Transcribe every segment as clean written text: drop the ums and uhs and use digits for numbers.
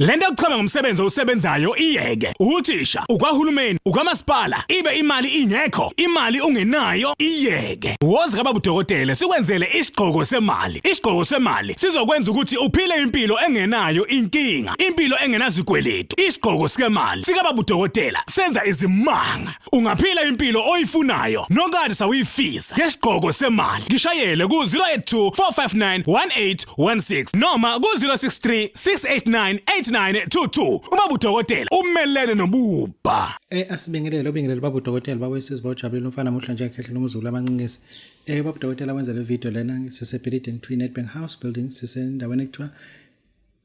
Lento yokuchama ngomsebenzi osebenzayo iyeke. Uthisha, ukwahulumeni, ukwamasipala, ibe imali ingekho, imali ungenayo iyeke. Woza kaBabu Dokotela sikwenzele isigqoko semali. Isigqoko semali sizokwenza ukuthi uphile impilo engenayo inkinga, impilo engenazikweletu. Isigqoko semali sikaBabu Dokotela senza izimanga. Ungaphila impilo oyifunayo nokade sawuyifisa. Ngesigqoko semali ngishayele ku 082 459 1816 noma ku 063 689 8922. uBabu Dokotela umelele nobuba. Asibingelele Babu Dokotela bawesizwe bawujabulile umfana namuhla nje ekhehle nomuzulu amancingisi. Babu Dokotela wenza le video lena sisebhilidini Twin Nedbank House building sisendaweni ekuthiwa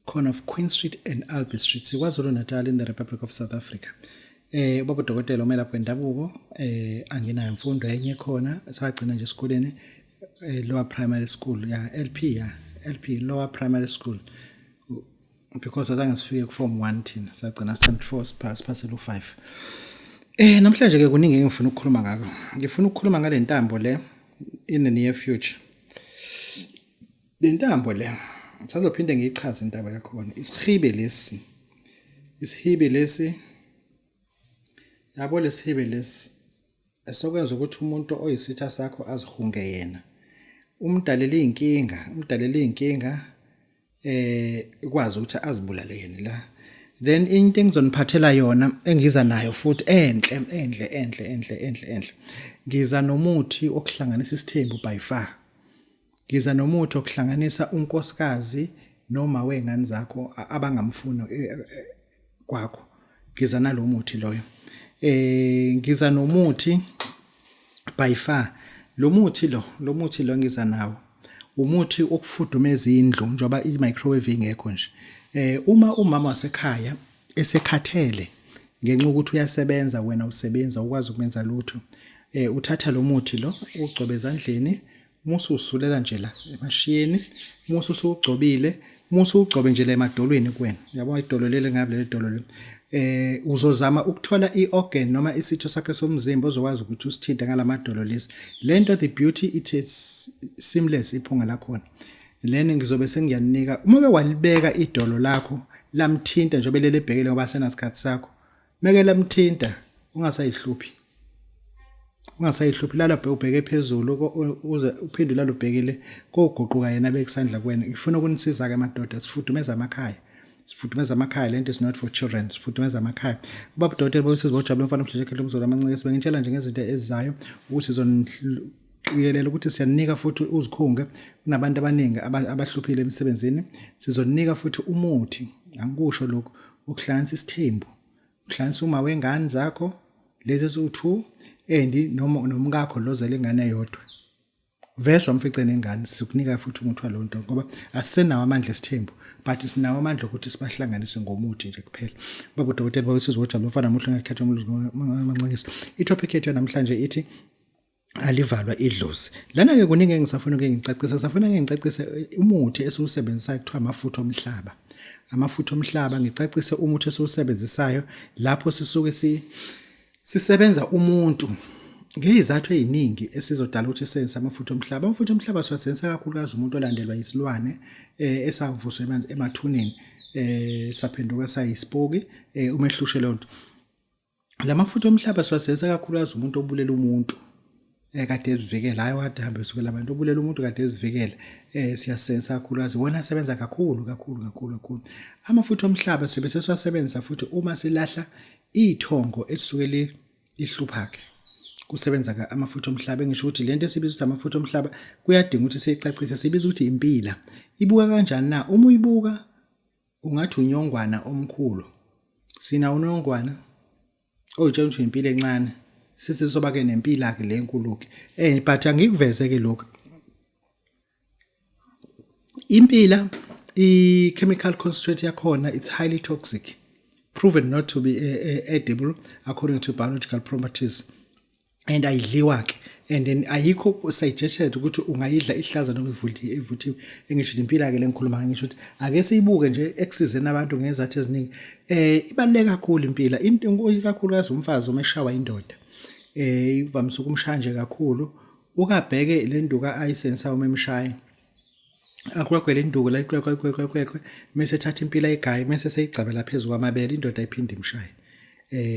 corner of Queen Street and Albert Street siKwaZulu Natal in the Republic of South Africa. Babu Dokotela umelaphi wendabuko anginayo imfundo enye khona sagcina nje esikoleni lower primary school LP lower primary school. Because azange sifike ku form 1 thina sagcina stand 4 siphasela u5. Namhlanje ke kuningi engifuna ukukhuluma ngako. Ngifuna ukukhuluma ngale ntambo le in the near future. Le ntambo le sazophinde ngiyichaze intaba yakhona. Isihibe lesi yabo lesihibe lesi esokwenza ukuthi umuntu oyisitha sakho azihunge yena. Umdalela inkinga ikwazi ukuthi azibulale yena la. Then into engizoniphathela yona engiza nayo futhi enhle. Ngiza nomuthi okuhlanganisa isithembu by far. Ngiza nomuthi okuhlanganisa unkosikazi noma wengane zakho abangamfuna kwakho. Ngiza nalomuthi loyo. Ngiza nomuthi by far. Lo muthi lo ngiza nawo. Umuthi okufudumeza indlu njoba i-microwave ingekho nje. Uma umama wasekhaya esekhathele ngenxa ukuthi uyasebenza wena usebenza ukwazi ukwenza lutho. Uthatha lo muthi lo ugcobe ezandleni, musu usulela nje la emashiyeni, musu usugcobile, musu ugcobe nje la emadolweni kuwena. Yabo idolo leli ngabe leli dolo leli. Uzozama ukuthola i-organ noma isitho sakhe somzimba ozokwazi ukuthi usithinte ngalamadolo lesi. Lento the beauty it is seamless iphunga lakhona. Lena ngizobe sengiyanika uma ke walibeka idolo lakho lamthinta njobe lele ebhekele ngoba senasikhathi sakho. Meke lamthinta ungasayihluphi lala ubheke phezulu uze uphinde lalo ubhekile koguquka yena bekusandla kuwena. Ngifuna ukunisiza ke madoda sifudumeza amakhaya lento is not for children sifudumeza amakhaya. uBabu Dokotela bawusizwe bawujabule umfana namhlanje ekhehle umzulu amancike sibengitshela nje ngezinto ezizayo ukuthi uyelela ukuthi siyanika futhi uzikhunge kunabantu abaningi abahluphile emsebenzini. Sizonika futhi umuthi angikusho lokho ukuhlanganisa isithembu, uhlanganisa uma wengane zakho lezi eziwu2 noma nomkakho lozela ingane eyodwa. Vese wamfice nengane sikunika futhi umuthi walonto ngoba asisenawo amandla esithembu but sinawo amandla ukuthi sibahlanganise ngomuthi nje kuphela. Babu Dokotela bawusizwe bawujabule umfana namuhla ngekhetha amancingisi. I-topic yethu namhlanje ithi Alivalwa Idlozi. Lana ke kuningi engisafuna ngicacise umuthi esiwusebenzisayo kuthiwa amafutha omhlaba. Amafutha omhlaba ngicacise umuthi esiwusebenzisayo lapho sisuke sisebenza umuntu ngezizathu eziningi esizodala ukuthi sisebenzise amafutha omhlaba. Amafutha omhlaba siwasebenzisa kakhulukazi umuntu olandelwa isilwane esavuswa emathuneni saphenduka sayisipoki umehlushe lonto. Lamafutha omhlaba siwasebenzisa kakhulukazi umuntu obulela umuntu kade ezivikela hayi wade hambe usukela abantu obulela umuntu kade ezivikela siyasebenzisa kakhulukazi wona asebenza kakhulu. Amafutha omhlaba sebese siwasebenzisa futhi uma silahla ithongo elisuke lihluphake kusebenza amafutha omhlaba. Ngisho ukuthi lento esibiza ukuthi amafutha omhlaba kuyadinga ukuthi siyicacise sibiza ukuthi impila. Ibuka kanjani na? Uma uyibuka ungathi unyongwana omkhulu. Sina unongwana oyitshela ukuthi impila encane sisoba ke nempila ke lenkulu ke but angikuveze ke lokho. Impila i-chemical concentrate yakhona it's highly toxic, proven not to be edible according to biological properties and ayidliwa ke and then ayikho suggested ukuthi ungayidla ihlaza noma ivuthiwe. Engisho impila ke lengikhuluma ngisho ukuthi ake siyibuke nje eksizeni abantu ngezathu eziningi ibaluleke kakhulu impila into kakhulukazi umfazi umeshawa indoda ivamisa ukumshaya nje kakhulu ukabheke le nduka ayisensa uma emshaya akwagwele induku la ikwekwe mase thatha impila egayi mase seyigcabela phezulu kwamabele indoda iphinde imshaye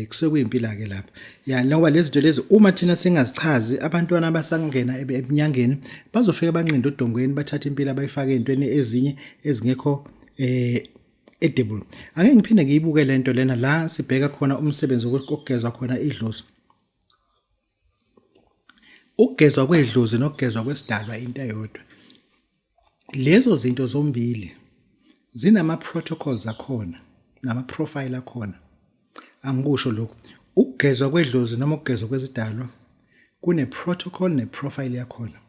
kusuke kuyimpila ke lapha ya ngoba lezi zinto lezi uma thina singazichazi abantwana abasangena eminyangeni bazofika banqinda udongweni bathatha impila bayifaka ezintweni ezinye ezingekho edible. Ake ngiphinde ngiyibuke lento lena la sibheka khona umsebenzi wokugezwa khona idlozi. Ukugezwa kwedlozi nokugezwa kwesidalwa into eyodwa. Lezo zinto zombili zinama protocols akhona nama profile akhona. Angikusho lokho. Ukugezwa kwedlozi noma ukugezwa kwezidalwa kune protocol ne profile yakhona.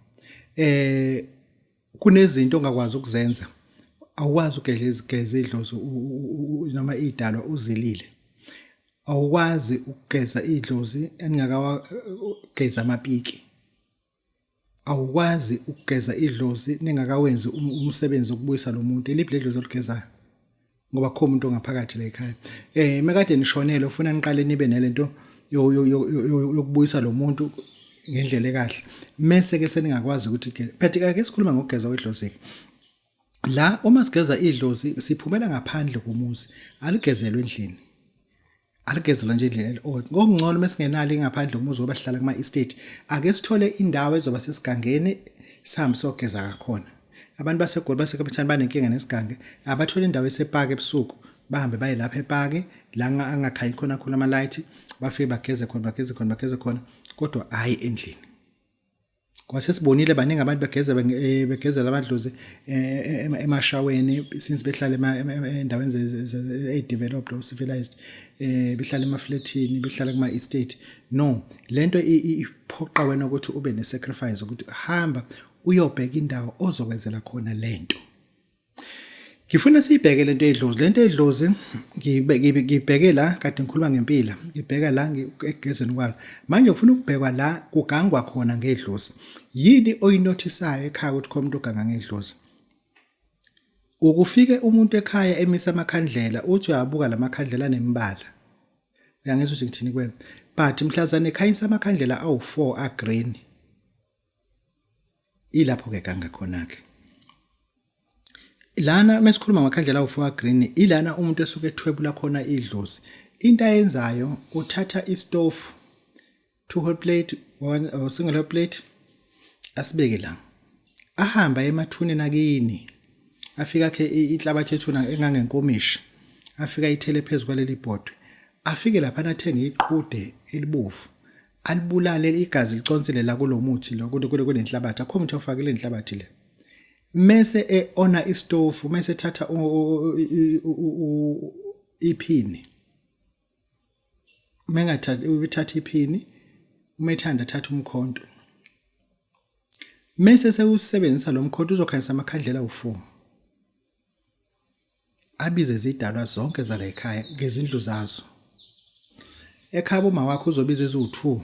Kunezinto ongakwazi ukuzenza. Awukwazi ukugeza idlozi noma idalwa uzilile. Awukwazi ukugeza idlozi eningakawageza amapiki. Awukwazi ukugeza idlozi ningakawenzi umsebenzi wokubuyisa lo muntu eliphi ledlozi oligezayo ngoba kho umuntu ongaphakathi la ekhaya mekade nishonele ufuna niqale nibe nelento yokubuyisa lo muntu ngendlela ekahle mase ke seningakwazi ukuthi ke phethe ake sikhuluma ngokugeza kwedlozi la uma sigeza idlozi siphumela ngaphandle komuzi aligezelwe endlini aligezelwe nje endlini ngokungcono mesingenali ngaphandle komuzi ngoba sihlala kuma estate ake sithole indawo ezoba sesigangeni sami sogeza kakhona abantu basegoli baseKapitani banenkinga nesigange abathola indawo esepark ebusuku bahambe baye lapha epark la angakhayi khona ama light bafike bageze khona kodwa hayi endlini ngoba sesibonile baningi abantu begezela amadlozi emashaweni since behlala endaweni edeveloped or civilized behlala emaflatini behlala kuma estate no lento iphoqa wena ukuthi ube ne sacrifice ukuthi hamba uyobheka indawo ozokwenzela khona lento. Ngifuna sibheke lento edlozi ngibheke la kade ngikhuluma ngempila ngibheka la ngegezweni kwalo manje ufuna ukubhekwa la kugangwa khona ngedlozi yini oyinotisayo ekhaya ukuthi khona umuntu oganga ngedlozi ukufike umuntu ekhaya emisa amakhandlela uthi uyabuka lamakhandlela anembala uyangizwa ukuthi ngithini kwena but mhlazane ekhayisa amakhandlela awu4 agreen ilapho ke ganga khona ke lana mesikhuluma ngamakhandlela awu4 green ilana umuntu esuke ethwebula khona idlozi into ayenzayo uthatha istove 2 hot plate 1 or single hot plate asibeke la ahamba emathuneni akini afika ke inhlabathi ethuna engangenkomishi afika ithele phezulu kwaleli bhodwe afike lapha athenga iqhude elibovu alibulale igazi liconsele la kulomuthi lo kunenhlabathi akho umuntu ofakile inhlabathi le mase ona istove mase thatha iphini mengathatha ubithatha iphini umethanda thatha umkhonto mase sewusebenzisa lo mkhonto uzokhanyisa amakhandlela awu4 abize izidalwa zonke zala ekhaya ngezindlu zazo ekhaya uma wakho uzobiza ezu2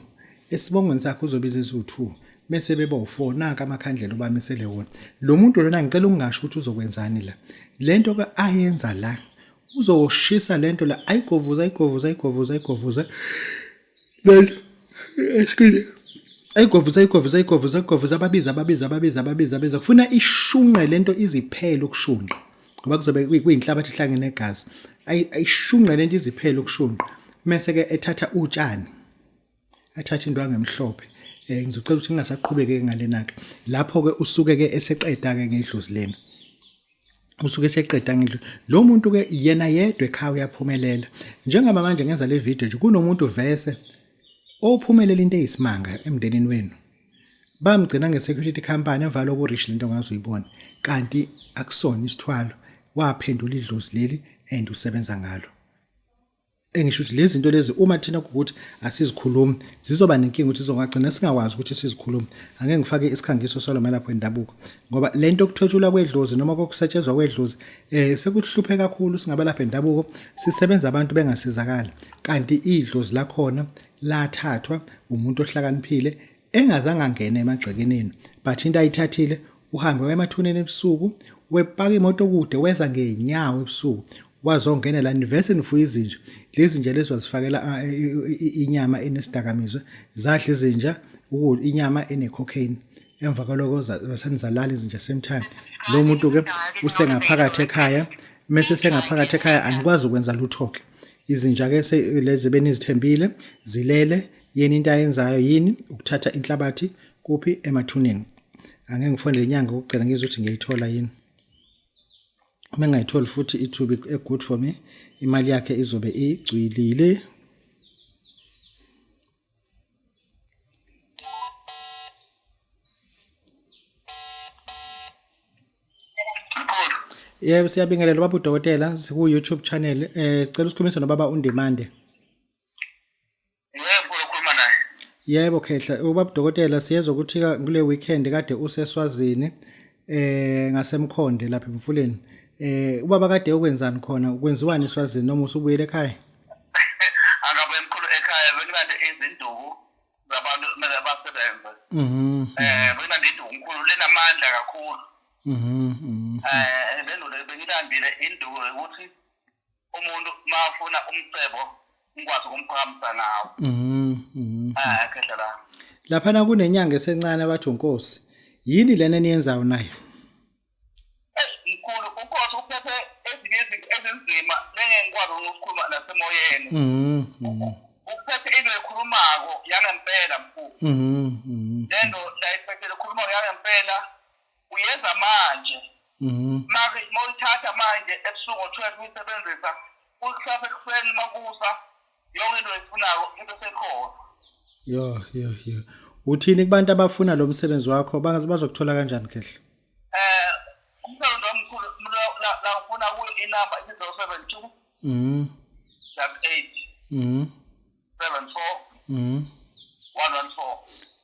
esibongweni sakho uzobiza ezu2 bese beba u4 naka amakhandlela obamisele wona lo muntu lona ngicela ungasho ukuthi uzokwenzani la lento ke ayenza la uzoshisa lento la ayigovuza lento esikile ayigovuza babiza kufuna ishunqe lento iziphele ukushunqa ngoba kuzobe kuyinhlabathi ihlangene negazi ayishunqe lento iziphele ukushunqa mase ke ethatha utshani athatha indwangu emhlophe ngizocela ukuthi ngingasaqhubeke ngalenaka lapho ke usuke ke eseqeda ke ngedlozi lena usuke eseqeda ngedlozi lo muntu ke yena yedwa ekhaya uyaphumelela njengoba manje ngenza le video nje kunomuntu vese ophumelela into eyisimanga emndenini wenu bamgcina ngesecurity company emvalo okurich lento ngazuyibona kanti akusona isithwalo waphendula idlozi leli and usebenza ngalo engisho ukuthi lezi zinto lezi uma thina ukuthi asizikhulumi zizoba nenkinga ukuthi sizongagcina singakwazi ukuthi sizikhulume angeke ngifake isikhangiso saloma lapho endabuko ngoba lento okuthothula kwedlozi noma kokusetshezwa kwedlozi sekuhluphe kakhulu singabe lapha endabuko sisebenza abantu bengasizakala kanti idlozi la khona lathathwa umuntu ohlakaniphile engazange angene emagcekeneni but into ayithathile uhambe emathuneni ebusuku wepaka imoto kude weza ngenyawo ebusuku wazongena la nivese nifuya izinja lezi nje lezo wazifakela inyama enesidakamizwe zadla izinja inyama ene cocaine emva kwaloko zasenzalala izinja same time lo muntu ke usengaphakathi ekhaya mase sengaphakathi ekhaya anikwazi ukwenza lutho ke izinja ke lezi benizithembile zilele yena into ayenzayo yini ukuthatha inhlabathi kuphi emathuneni angeke ngifonele inyanga ukucela ngizwe ukuthi ngiyithola yini uma ngayitholi futhi it will be good for me imali yakhe izobe igcwilile yebo siyabingelela Babu Dokotela siku YouTube channel sicela usikhulumise nobaba uNdimande yebo ukhuluma naye yebo khehla uBabu Dokotela siyezwa ukuthi kule weekend kade useSwazini ngasemkhonde lapha eMfuleni ubaba kade ukwenzani khona ukwenziwani eSwazini noma usubuyele ekhaya angabe emkhulu ekhaya benikade izinduku zabantu kumele basebenze benikade induku umkhulu lenamandla kakhulu lento le bengilandile induku ukuthi umuntu mafuna umcebo ngikwazi ukumphakamisa nawo khehla la lapha kunenyanga esencane abathi uNkosi yini lena eniyenzayo nayo mkhulu uNkosi uphethe ezinye izinto ezinzima lengekwazi ukukhuluma nasemoyeni uphethe into ekhulumako yangempela mkhulu lento la iphethe ekhulumako yangempela uyenza manje manje moyithatha manje ebusuku ngo-12 uyisebenzisa ukusapha ekuseni makusa yonke into esifunako into sekhona yo uthini kubantu abafuna lo msebenzi wakho bazokuthola kanjani khehla umsebenzi omkhulu la ufuna kuyo inamba 072 8 74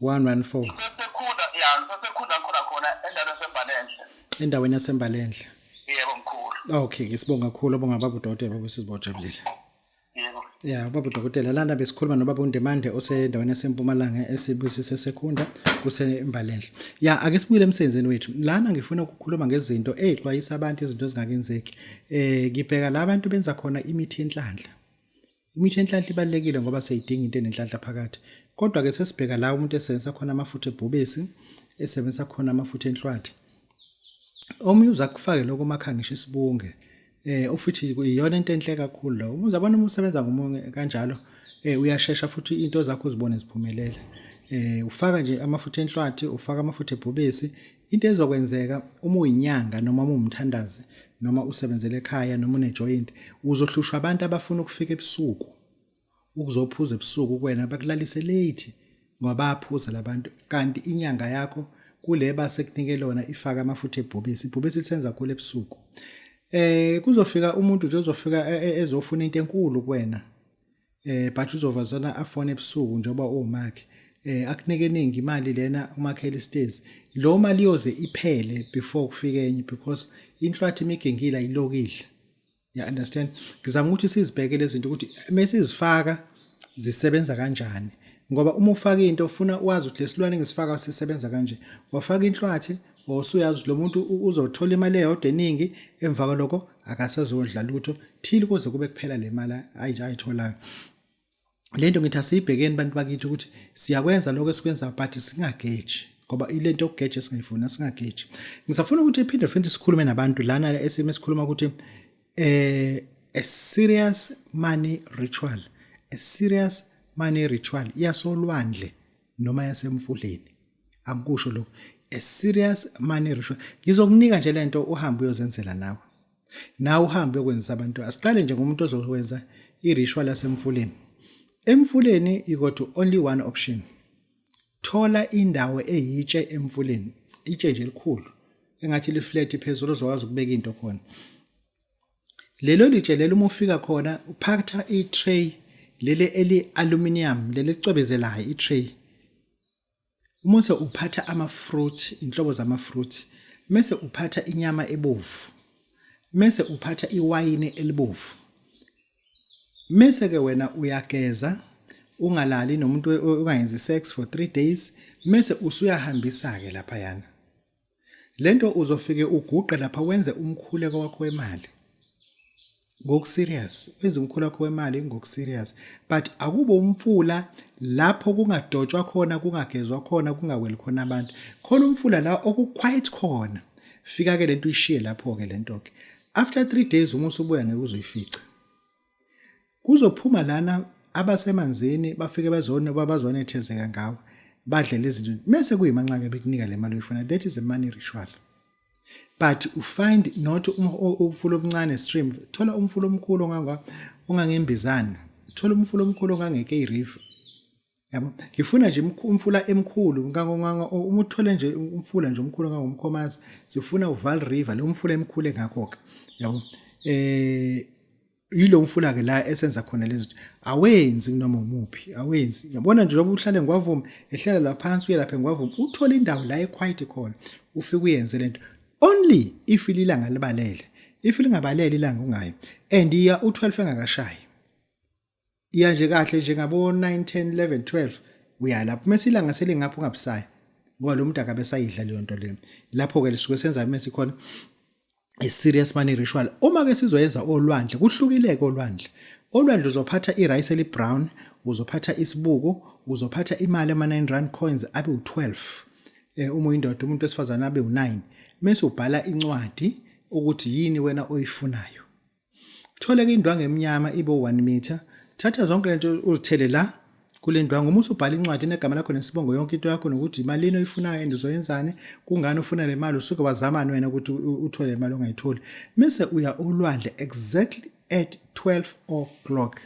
114 sesekhunda khona endaweni yasembalenhle yebo mkhulu okay ke sibonga kakhulu bonga Babu Dokotela bese sibojabulile yebo yeah Babu Dokotela lana besikhuluma nobaba uNdimande osendaweni yasempumalanga esibusise sekhunda kusembalenhle yeah ake sibuyele emsebenzini wethu lana ngifuna ukukhuluma ngezinto ezixwayisa abantu izinto ezingakenzeki ngibheka labantu benza khona imithi enhlanhla ibalekile ngoba seyidinga into enenhlanhla phakathi kodwa ke sesibheka la umuntu esebenzisa khona amafutha ebhubesi esebenzisa khona amafutha enhlwathi omunye uzakufake lokho makhangisha isibunge ufuthi iyona into enhle kakhulu lo uzabona uma usebenza ngomunye kanjalo uyashesha futhi into zakho uzibone ziphumelela ufaka nje amafutha enhlwathi ufaka amafutha ebhubesi into ezokwenzeka uma uyinyanga noma umthandazi noma usebenzele ekhaya noma une joint uzohlushwa abantu abafuna ukufika ebusuku ukuzophuza ebusuku kwena bakulalise late ngoba baphuza labantu kanti inyanga yakho kule base kunike lona ifaka amafutha ebhubesi ibhubesi lisenza khulu ebusuku kuzofika umuntu nje uzofika ezofuna into enkulu kuwena but uzovazana afone ebusuku njoba umakhe akunike ningi imali lena umakhele stairs lo mali yoze iphele before kufike enye because inhlwathi imigengila ilokidla ya understand ngizama ukuthi sizibhekele izinto ukuthi mesizifaka zisebenza kanjani ngoba uma ufaka into ufuna wazi ukuthi lesilwane ngisifaka sisebenza kanje wafaka inhlwathi osuyazi lo muntu uzothola imali eyodwa eningi emva kwaloko akasezodla lutho thili kuze kube kuphela le mali ayitholayo lento ngithi asibhekeni bantu bakithi ukuthi siyakwenza lokho esikwenza but singageji ngoba ilento yokugeja singayifuna singageji ngisafuna ukuthi iphinde futhi sikhulume nabantu lana esikhuluma ukuthi a serious money ritual yasolwandle noma yasemfuleni angikusho lokho a serious money ritual ngizokunika nje lento uhambe uyozenzela nawe uhambe ukwenza abantu asiqale nje ngomuntu ozokwenza iritual yasemfuleni emfuleni you got only one option thola indawo eyitshe emfuleni itshe nje elikhulu engathi liflat phezulu ozokwazi ukubeka into khona lelo litshe lelo uma ufika khona uphatha i-tray lele eli-aluminium lele licwebezelayo i-tray umase uphatha ama-fruit inhlobo zama-fruit mase uphatha inyama ebovu mase uphatha iwayini elibovu mase ke wena uyageza ungalali nomuntu ungayenzi sex for 3 days mase usuyahambisa ke lapha yana lento uzofike uguqe lapha wenze umkhuleko wakho wemali ngokuserious wenza umkhulu wakho wemali ngokuserious but akubo umfula lapho kungadotshwa khona kungagezwa khona kungaweli khona abantu khona umfula la okuquiet khona fika ke lento ishiye lapho ke lento ke after 3 days uma usubuya ngeke uzoyifica kuzophuma lana abasemanzini bafike bazonethezeka ngawo badle lezi zinto mase kuyimanqaka bekunika le mali uyifuna that is a money ritual but you find not umfulo omncane stream thola umfulo omkhulu ongangembizana thola umfulo omkhulu ongangeke river yabo ngifuna nje umfula emkhulu uma uthola nje umfula nje omkhulu ngangomkhomazi sifuna uval river lo umfula emkhulu engakhoka yabo yilo umfula ke la esenza khona lezi awenzi noma umuphi awenzi yabona nje lobu uhlale ngwavuma ehlala la phansi uye lapha ngwavuma uthola indawo la equiet khona ufike uyenze lento only if ilanga libalele if lingabalele ilanga ungayo and iya u12 engakashayi iya nje kahle nje ngabo 9 10 11 12 uya lapho mase ilanga selingapho ungabusaya ngoba lo muntu akabe sayidla leyo nto leyo lapho ke lisuke senza mase khona a serious money ritual uma ke sizoyenza olwandle kuhlukileke olwandle uzophatha irice eli brown uzophatha isibuko uzophatha imali ama 9 rand coins abe u12 uma uyindoda umuntu wesifazana abe u9 mase ubhala incwadi ukuthi yini wena oyifunayo uthole ke indwangu emnyama ibe 1 meter thatha zonke lento uzithele la kule ndwangu uma usubhala incwadi negama lakho nesibongo yonke into yakho nokuthi imali oyifunayo endizoyenzane kungani ufuna le mali usuke wazamana wena ukuthi uthole le mali ongayitholi mase uya olwandle exactly at 12 o'clock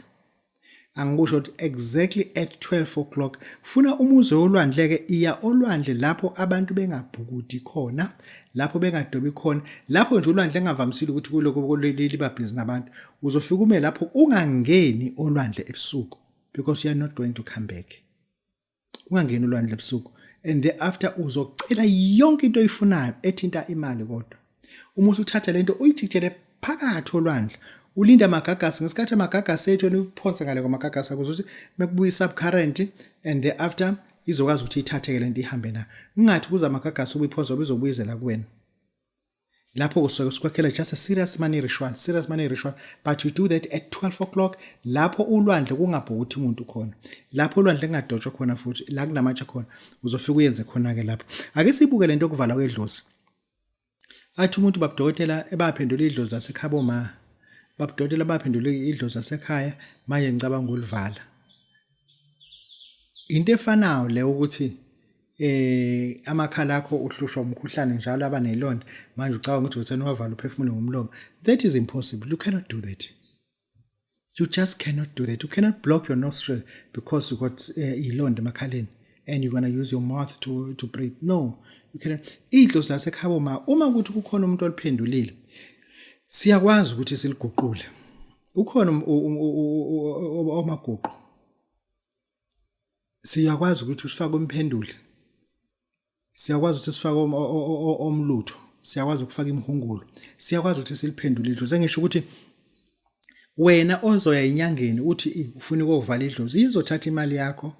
angikusho ukuthi exactly at 12 o'clock funa umuze olwandle ke iya olwandle lapho abantu bengabhukudi khona lapho bengadobi khona lapho nje olwandle engavamisile ukuthi kuloko liba busy nabantu uzofika ume lapho ungangeni olwandle ebusuku because you are not going to come back ungangeni olwandle ebusuku and thereafter uzocela yonke into oyifunayo ethinta imali kodwa uma usuthatha lento uyijikele phakathi olwandle ulinda amagagasi ngesikhathi amagagasi ethu uphonsa ngale kwamagagasi akuze ukuthi mekubuya subcurrent and thereafter izokwazi ukuthi ithatheke lento ihambe na ungathi kuza amagagasi ubuyiphonsa bizobuyizela kuwena lapho kusuke sikwakhela just a serious money ritual but you do that at 12 o'clock lapho ulwandle kungabhukuthi umuntu khona lapho ulwandle kungadotshwa khona futhi la kunamatshe khona uzofika uyenze khona ke lapho ake sibuke lento okuvala kwedlozi athi umuntu Babu Dokotela ebaphendula idlozi laseKhaboma Babu Dokotela baphendula idlozi lasekhaya manje ngicabanga ulivala into efanayo le ukuthi amakhala akho uhlushwa umkhuhlane njalo abanelonda manje ucabanga ukuthi uthena wavala uphefumulo ngomlomo that is impossible you cannot do that you just cannot do that you cannot block your nostril because you got ilonda emakhaleni and you're going to use your mouth to breathe no you cannot idlozi laseKhaboma uma ukuthi kukhona umuntu oliphendulile siyakwazi ukuthi siliguqule ukhona omaguqu siyakwazi ukuthi sifake umphenduli siyakwazi ukuthi sifake omlutho siyakwazi ukufaka imihungulo siyakwazi ukuthi siliphendule idlozi ngisho ukuthi wena ozoya inyangeni uthi ufuna ukuvala idlozi izothatha imali yakho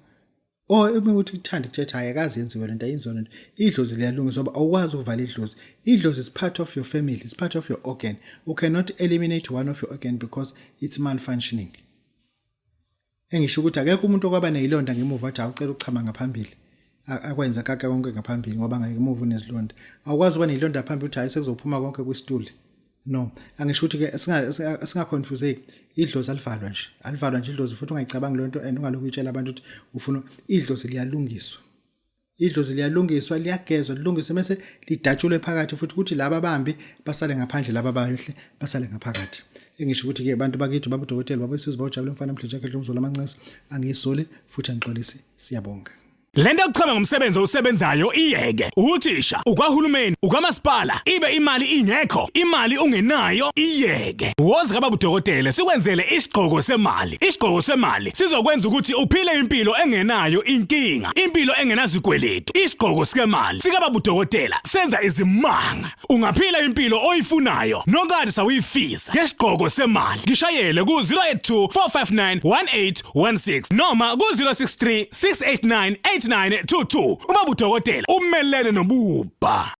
uma uthi uthanda ukuthetha ayakazi yenziwe lento ayenziwe lento idlozi liyalungiswa ngoba awukwazi ukuvala idlozi idlozi is part of your family it's part of your organ you cannot eliminate one of your organ because it's malfunctioning engisho ukuthi akekho umuntu okwaba nezilonda ngemuva athi awucela ukuchama ngaphambili akwenza kaka konke ngaphambili ngoba ngeke emuva unezilonda awukwazi ukuba nezilonda phambili uthi hayi sekuzophuma konke kwisituli no angisho ukuthi ke singa confuse idlozi alivalwa nje idlozi futhi ungayicabangi lento and ungaloku itshela abantu ukuthi ufuna idlozi liyalungiswa liyagezwa lilungiswe bese lidatshulwe phakathi futhi ukuthi laba abambi basale ngaphandle laba abahle basale ngaphakathi engisho ukuthi ke abantu bakithi Babu Dokotela babesizwe bawujabule mfana mhlanje yakhe umzolo amancisi angisole futhi angixolisi siyabonga lento yokuchama ngomsebenzi osebenzayo iyeke uthisha ukwahulumeni ukwamasipala ibe imali ingekho imali ungenayo iyeke woza kaBabu Dokotela sikwenzele isigqoko semali sizokwenza ukuthi uphile impilo engenayo inkinga impilo engenazikweletu isigqoko semali sikaBabu Dokotela senza izimanga ungaphila impilo oyifunayo nokade sawuyifisa ngesigqoko semali ngishayele ku 082 459 1816 noma ku 063 689 8922 uBabu Dokotela umelele nobuba